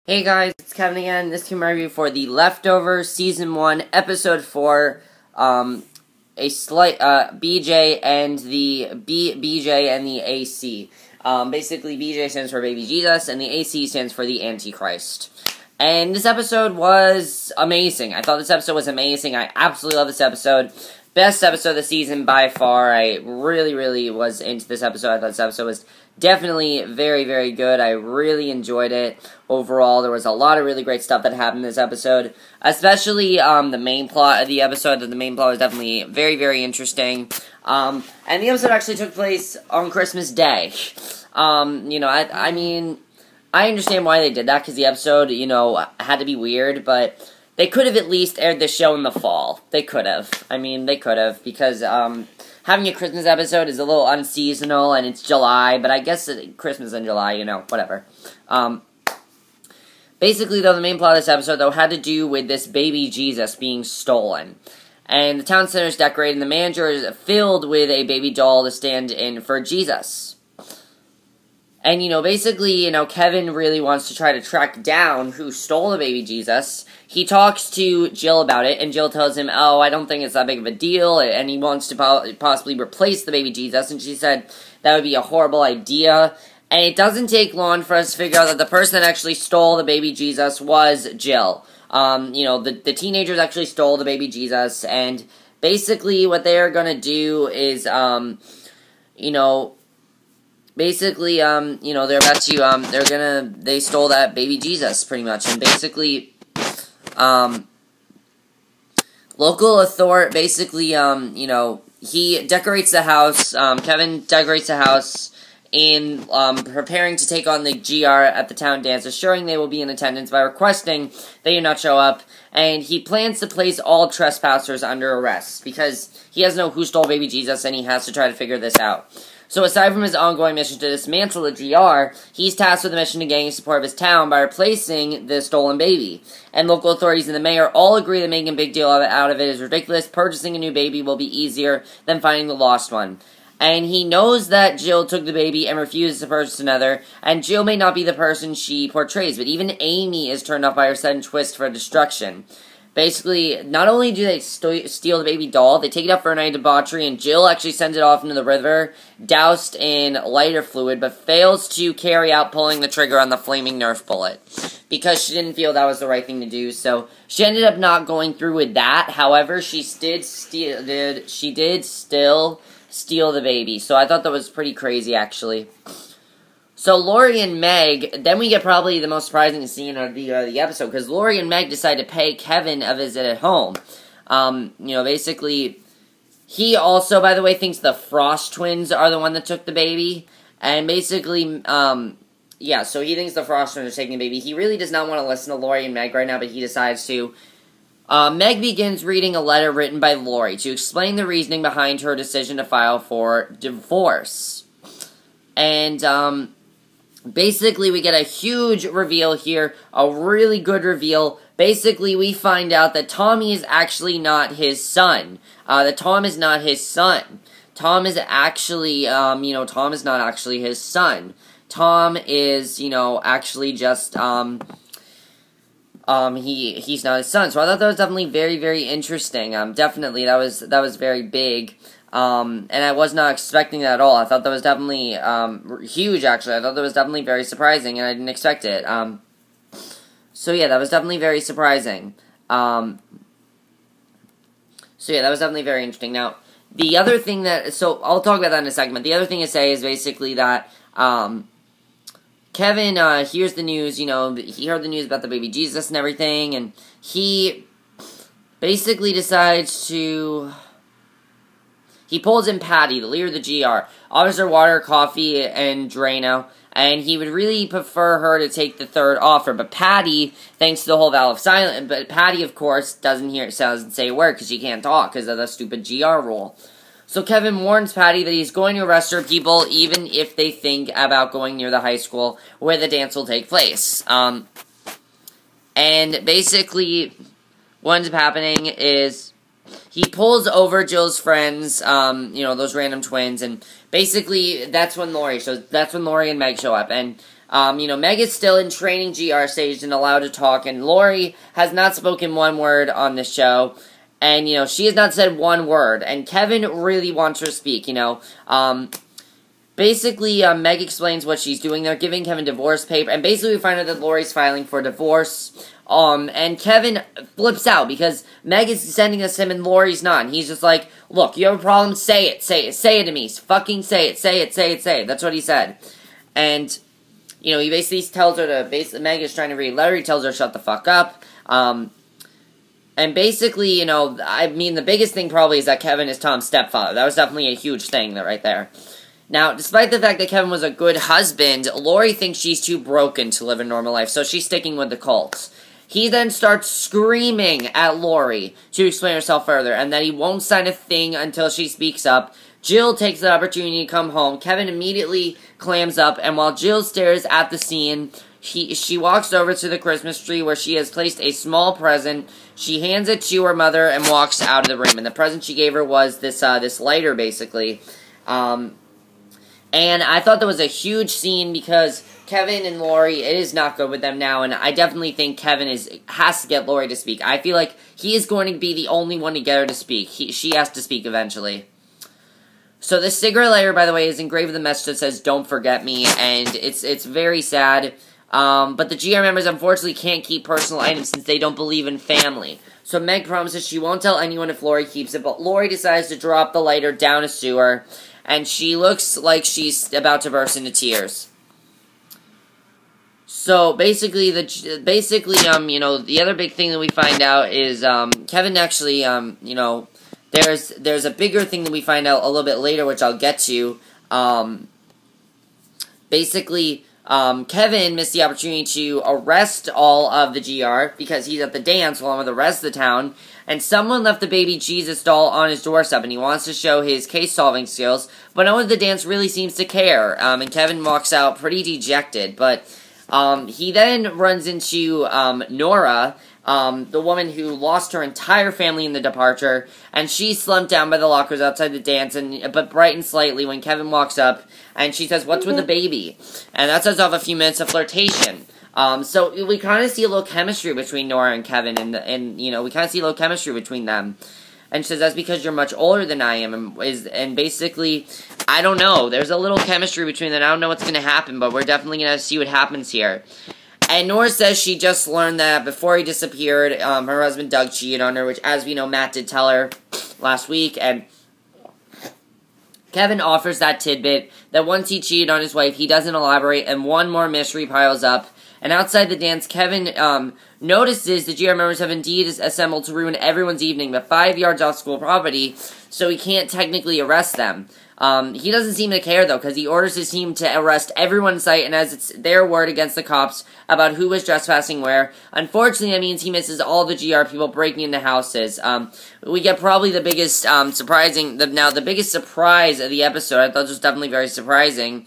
Hey guys, it's Kevin again. This is my review for The Leftovers, Season 1, Episode 4, a slight, BJ and the AC. Basically, BJ stands for Baby Jesus, and the AC stands for the Antichrist. And this episode was amazing. I thought this episode was amazing. I absolutely love this episode. Best episode of the season by far. I really was into this episode. I thought this episode was definitely very good. I really enjoyed it. Overall, there was a lot of really great stuff that happened in this episode. Especially the main plot of the episode. The main plot was definitely very interesting. And the episode actually took place on Christmas Day. I mean, I understand why they did that, because the episode, had to be weird, but they could have at least aired the show in the fall. They could have. Because, having a Christmas episode is a little unseasonal, and it's July, but I guess Christmas in July, whatever. Basically, though, the main plot of this episode, though, had to do with this baby Jesus being stolen. And the town center is decorated, and the manager is filled with a baby doll to stand in for Jesus. And, basically, Kevin really wants to try to track down who stole the baby Jesus. He talks to Jill about it, and Jill tells him, oh, I don't think it's that big of a deal, and he wants to possibly replace the baby Jesus, and she said that would be a horrible idea. And it doesn't take long for us to figure out that the person that actually stole the baby Jesus was Jill. The teenagers actually stole the baby Jesus, and basically what they're gonna do is, they're about to, they stole that baby Jesus, pretty much, and basically, local authority, basically, he decorates the house, Kevin decorates the house in, preparing to take on the GR at the town dance, assuring they will be in attendance by requesting they do not show up, and he plans to place all trespassers under arrest, because he doesn't know who stole baby Jesus, and he has to try to figure this out. So aside from his ongoing mission to dismantle the GR, he's tasked with the mission to gain support of his town by replacing the stolen baby. And local authorities and the mayor all agree that making a big deal out of it is ridiculous. Purchasing a new baby will be easier than finding the lost one. And he knows that Jill took the baby and refuses to purchase another, and Jill may not be the person she portrays, but even Amy is turned off by her sudden twist for destruction. Basically, not only do they steal the baby doll, they take it up for a night of debauchery, and Jill actually sends it off into the river, doused in lighter fluid, but fails to carry out pulling the trigger on the flaming Nerf bullet, because she didn't feel that was the right thing to do, so she ended up not going through with that. However, she did still steal the baby, so I thought that was pretty crazy, actually. So Laurie and Meg, then we get probably the most surprising scene of the episode, because Laurie and Meg decide to pay Kevin a visit at home. Basically, he also, by the way, thinks the Frost twins are the one that took the baby, and basically, so he thinks the Frost twins are taking the baby. He really does not want to listen to Laurie and Meg right now, but he decides to. Meg begins reading a letter written by Laurie to explain the reasoning behind her decision to file for divorce. And, basically, we get a huge reveal here, a really good reveal. Basically, we find out that Tommy is actually not his son. That Tom is not his son. Tom is actually, Tom is not actually his son. Tom is, actually just, he's not his son. So I thought that was definitely very interesting. Definitely, that was very big. And I was not expecting that at all. I thought that was definitely, huge, actually. I thought that was definitely very surprising, and I didn't expect it. So yeah, that was definitely very surprising. That was definitely very interesting. Now, the other thing so I'll talk about that in a second, but the other thing to say is basically that, Kevin, hears the news, he heard the news about the baby Jesus and everything, and he basically decides to. He pulls in Patty, the leader of the GR, offers her water, coffee, and Drano, and he would really prefer her to take the third offer. But Patty, thanks to the whole vow of silence, but Patty, of course, doesn't say a word because she can't talk because of the stupid GR rule. So Kevin warns Patty that he's going to arrest her people even if they think about going near the high school where the dance will take place. And basically, what ends up happening is he pulls over Jill's friends, those random twins, and basically that's when Laurie and Meg show up, and Meg is still in training GR stage and allowed to talk, and Laurie has not spoken one word on the show, and, she has not said one word, and Kevin really wants her to speak, Basically, Meg explains what she's doing. They're giving Kevin divorce paper, and basically we find out that Laurie's filing for divorce, and Kevin flips out because Meg is sending us him and Laurie's not, and he's just like, look, you have a problem, say it to me, fucking say it, that's what he said, and, he basically tells her to, Meg is trying to read a letter, he tells her to shut the fuck up, and basically, the biggest thing probably is that Kevin is Tom's stepfather. That was definitely a huge thing right there. Now, despite the fact that Kevin was a good husband, Laurie thinks she's too broken to live a normal life, so she's sticking with the cult. He then starts screaming at Laurie to explain herself further, and that he won't sign a thing until she speaks up. Jill takes the opportunity to come home. Kevin immediately clams up, and while Jill stares at the scene, she walks over to the Christmas tree where she has placed a small present. She hands it to her mother and walks out of the room, and the present she gave her was this lighter, basically. And I thought that was a huge scene because Kevin and Laurie, it is not good with them now, and I definitely think Kevin has to get Laurie to speak. I feel like he is going to be the only one to get her to speak. She has to speak eventually. So this cigarette lighter, by the way, is engraved with a message that says, "Don't forget me," and it's very sad. But the GR members unfortunately can't keep personal items since they don't believe in family. So Meg promises she won't tell anyone if Laurie keeps it, but Laurie decides to drop the lighter down a sewer, and she looks like she's about to burst into tears. So basically, the other big thing that we find out is Kevin actually, there's a bigger thing that we find out a little bit later, which I'll get to. Kevin missed the opportunity to arrest all of the GR because he's at the dance along with the rest of the town, and someone left the baby Jesus doll on his doorstep, and he wants to show his case-solving skills, but no one at the dance really seems to care, and Kevin walks out pretty dejected, but he then runs into Nora, the woman who lost her entire family in the departure, and she's slumped down by the lockers outside the dance, but brightens slightly when Kevin walks up, and she says, "What's with the baby?" And that sets off a few minutes of flirtation. So we kind of see a little chemistry between Nora and Kevin, and we kind of see a little chemistry between them. And she says, "That's because you're much older than I am," and basically, I don't know, there's a little chemistry between them. I don't know what's going to happen, but we're definitely going to see what happens here. And Nora says she just learned that before he disappeared, her husband Doug cheated on her, which, as we know, Matt did tell her last week, and Kevin offers that tidbit that once he cheated on his wife, he doesn't elaborate, and one more mystery piles up. And outside the dance, Kevin notices the GR members have indeed assembled to ruin everyone's evening, but 5 yards off school property, so he can't technically arrest them. He doesn't seem to care, though, because he orders his team to arrest everyone in sight, and as it's their word against the cops about who was trespassing where. Unfortunately, that means he misses all the GR people breaking into houses. We get probably the biggest, the biggest surprise of the episode, I thought this was definitely very surprising,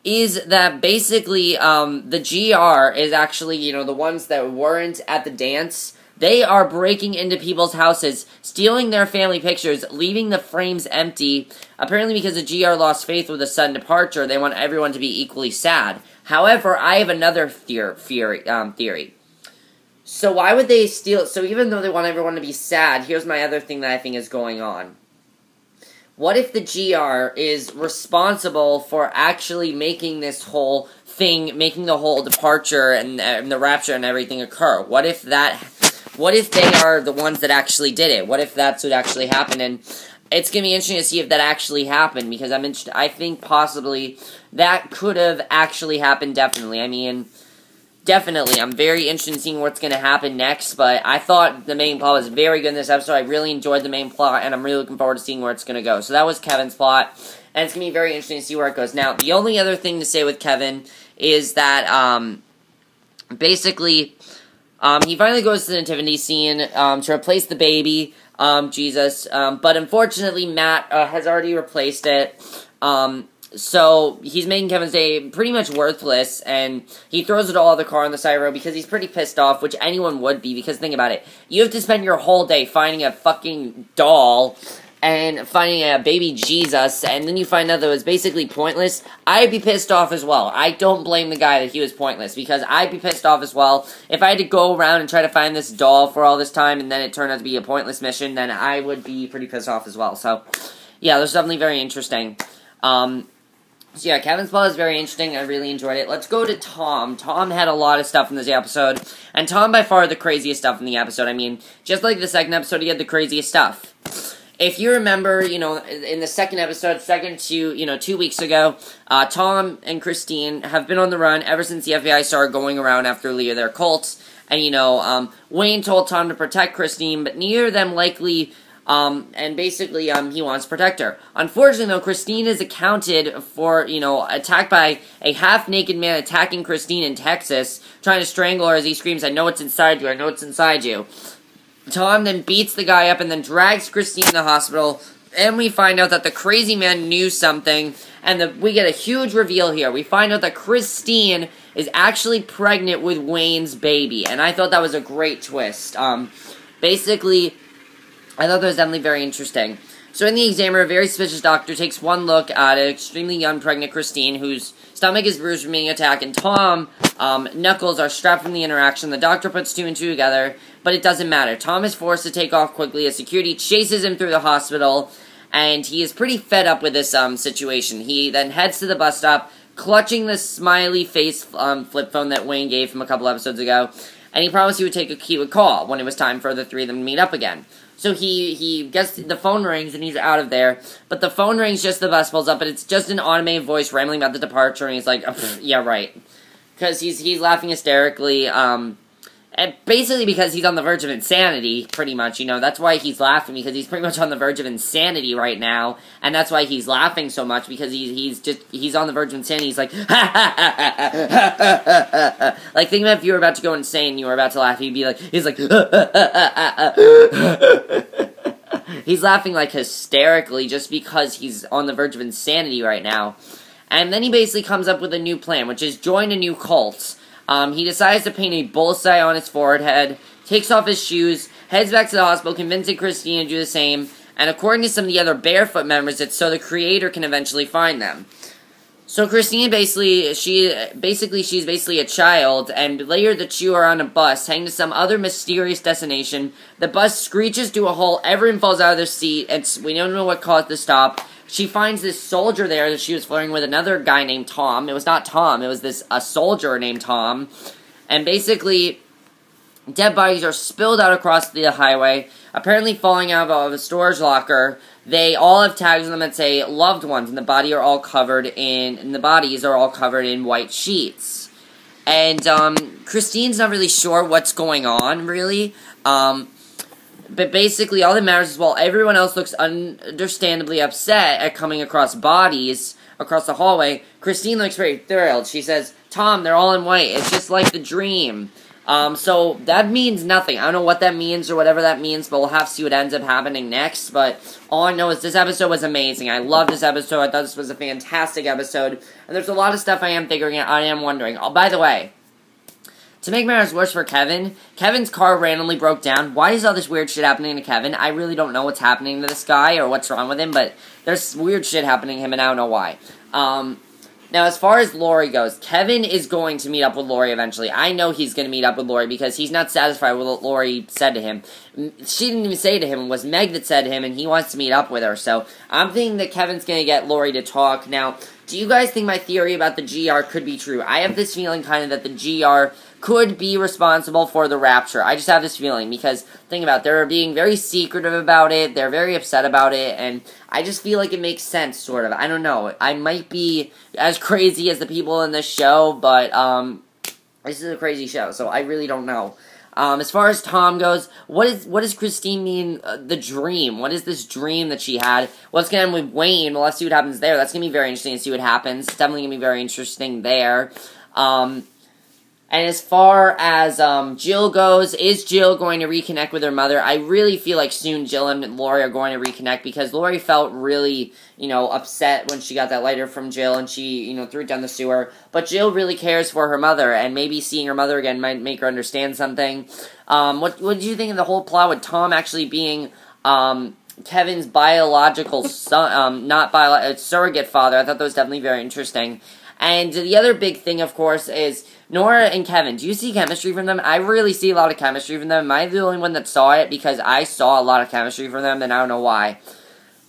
is that basically, the GR is actually, the ones that weren't at the dance. They are breaking into people's houses, stealing their family pictures, leaving the frames empty. Apparently because the GR lost faith with a sudden departure, they want everyone to be equally sad. However, I have another theory. So why would they steal? So even though they want everyone to be sad, here's my other thing that I think is going on. What if the GR is responsible for actually making this whole thing, making the whole departure and the rapture and everything occur? What if they are the ones that actually did it? What if that's what actually happened? And it's going to be interesting to see if that actually happened, because I think possibly that could have actually happened, definitely. Definitely. I'm very interested in seeing what's going to happen next, but I thought the main plot was very good in this episode. I really enjoyed the main plot, and I'm really looking forward to seeing where it's going to go. So that was Kevin's plot, and it's going to be very interesting to see where it goes. Now, the only other thing to say with Kevin is that, basically, he finally goes to the nativity scene to replace the baby, Jesus, but unfortunately Matt has already replaced it, so he's making Kevin's day pretty much worthless, and he throws it all out of the car on the side of the road because he's pretty pissed off, which anyone would be, because think about it, you have to spend your whole day finding a fucking doll and finding a baby Jesus, and then you find out that it was basically pointless, I'd be pissed off as well. I don't blame the guy that he was pointless, because I'd be pissed off as well. If I had to go around and try to find this doll for all this time, and then it turned out to be a pointless mission, then I would be pretty pissed off as well. So, yeah, that's definitely very interesting. So yeah, Kevin's plot is very interesting. I really enjoyed it. Let's go to Tom. Tom had a lot of stuff in this episode, and Tom by far the craziest stuff in the episode. I mean, just like the second episode, he had the craziest stuff. If you remember, in the second episode, 2 weeks ago, Tom and Christine have been on the run ever since the FBI started going around after Leah, their cults. And, Wayne told Tom to protect Christine, but neither of them likely, and basically, he wants to protect her. Unfortunately, though, Christine is accounted for, attacked by a half-naked man attacking Christine in Texas, trying to strangle her as he screams, "I know it's inside you, I know it's inside you." Tom then beats the guy up and then drags Christine to the hospital, and we find out that the crazy man knew something, and we get a huge reveal here. We find out that Christine is actually pregnant with Wayne's baby, and I thought that was a great twist. Basically, I thought that was definitely very interesting. So in the examiner, a very suspicious doctor takes one look at an extremely young pregnant Christine, whose stomach is bruised from being attacked, and Tom, knuckles are strapped from the interaction. The doctor puts two and two together, but it doesn't matter. Tom is forced to take off quickly as security chases him through the hospital, and he is pretty fed up with this situation. He then heads to the bus stop, clutching the smiley face flip phone that Wayne gave him a couple episodes ago, and he promised he would call when it was time for the three of them to meet up again. So he gets, the phone rings and he's out of there, but the phone rings just the bus pulls up, and it's just an automated voice rambling about the departure, and he's like, yeah, right. Because he's laughing hysterically, and basically because he's on the verge of insanity, pretty much, that's why he's laughing, because he's pretty much on the verge of insanity right now, and that's why he's laughing so much, because he's on the verge of insanity. He's like, ha ha ha ha ha ha ha. Like, think about if you were about to go insane and you were about to laugh, he's like, he's laughing, like, hysterically, just because he's on the verge of insanity right now. And then he basically comes up with a new plan, which is join a new cult. He decides to paint a bullseye on his forehead, takes off his shoes, heads back to the hospital, convincing Christine to do the same, and according to some of the other Barefoot members, it's so the creator can eventually find them. So Christine she's basically a child, and later the two are on a bus, heading to some other mysterious destination. The bus screeches to a halt, everyone falls out of their seat, and we don't know what caused the stop. She finds this soldier there that she was flirting with, another guy named Tom. It was not Tom, it was a soldier named Tom. And basically, dead bodies are spilled out across the highway, apparently falling out of a storage locker. They all have tags on them that say loved ones, and the bodies are all covered in white sheets. And Christine's not really sure what's going on, really. But basically, all that matters is while everyone else looks understandably upset at coming across bodies across the hallway, Christine looks very thrilled. She says, "Tom, they're all in white. It's just like the dream." So that means nothing. I don't know what that means or whatever that means, but we'll have to see what ends up happening next. But all I know is this episode was amazing. I love this episode. I thought this was a fantastic episode. And there's a lot of stuff I am figuring out. I am wondering. Oh, by the way, to make matters worse for Kevin, Kevin's car randomly broke down. Why is all this weird shit happening to Kevin? I really don't know what's happening to this guy or what's wrong with him, but there's weird shit happening to him, and I don't know why. Now, as far as Laurie goes, Kevin is going to meet up with Laurie eventually. I know he's going to meet up with Laurie because he's not satisfied with what Laurie said to him. She didn't even say to him. It was Meg that said to him, and he wants to meet up with her. So, I'm thinking that Kevin's going to get Laurie to talk. Now, do you guys think my theory about the GR could be true? I have this feeling kind of that the GR could be responsible for the rapture. I just have this feeling because, think about it, they're being very secretive about it, they're very upset about it, and I just feel like it makes sense, sort of. I don't know. I might be as crazy as the people in this show, but, this is a crazy show, so I really don't know. As far as Tom goes, what does Christine mean, the dream? What is this dream that she had? What's going to happen with Wayne? Well, let's see what happens there. That's going to be very interesting to see what happens. It's definitely going to be very interesting there. And as far as Jill goes, is Jill going to reconnect with her mother? I really feel like soon Jill and Laurie are going to reconnect because Laurie felt really, upset when she got that letter from Jill and she, threw it down the sewer. But Jill really cares for her mother, and maybe seeing her mother again might make her understand something. What did you think of the whole plot with Tom actually being Kevin's biological son, surrogate father. I thought that was definitely very interesting. And the other big thing, of course, is Nora and Kevin. Do you see chemistry from them? I really see a lot of chemistry from them. Am I the only one that saw it? Because I saw a lot of chemistry from them, and I don't know why.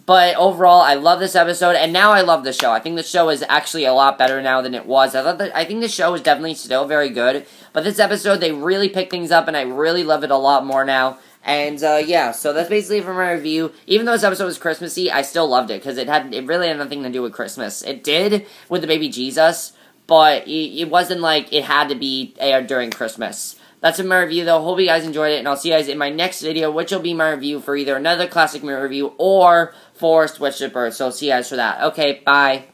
But overall, I love this episode, and now I love the show. I think the show is actually a lot better now than it was. I think the show is definitely still very good, but this episode, they really picked things up, and I really love it a lot more now. And, yeah, so that's basically it for my review. Even though this episode was Christmassy, I still loved it, because it really had nothing to do with Christmas. It did with the baby Jesus, but it wasn't like it had to be aired during Christmas. That's my review, though. Hope you guys enjoyed it, and I'll see you guys in my next video, which will be my review for either another classic mirror review or for Switch the Bird. So, I'll see you guys for that. Okay, bye.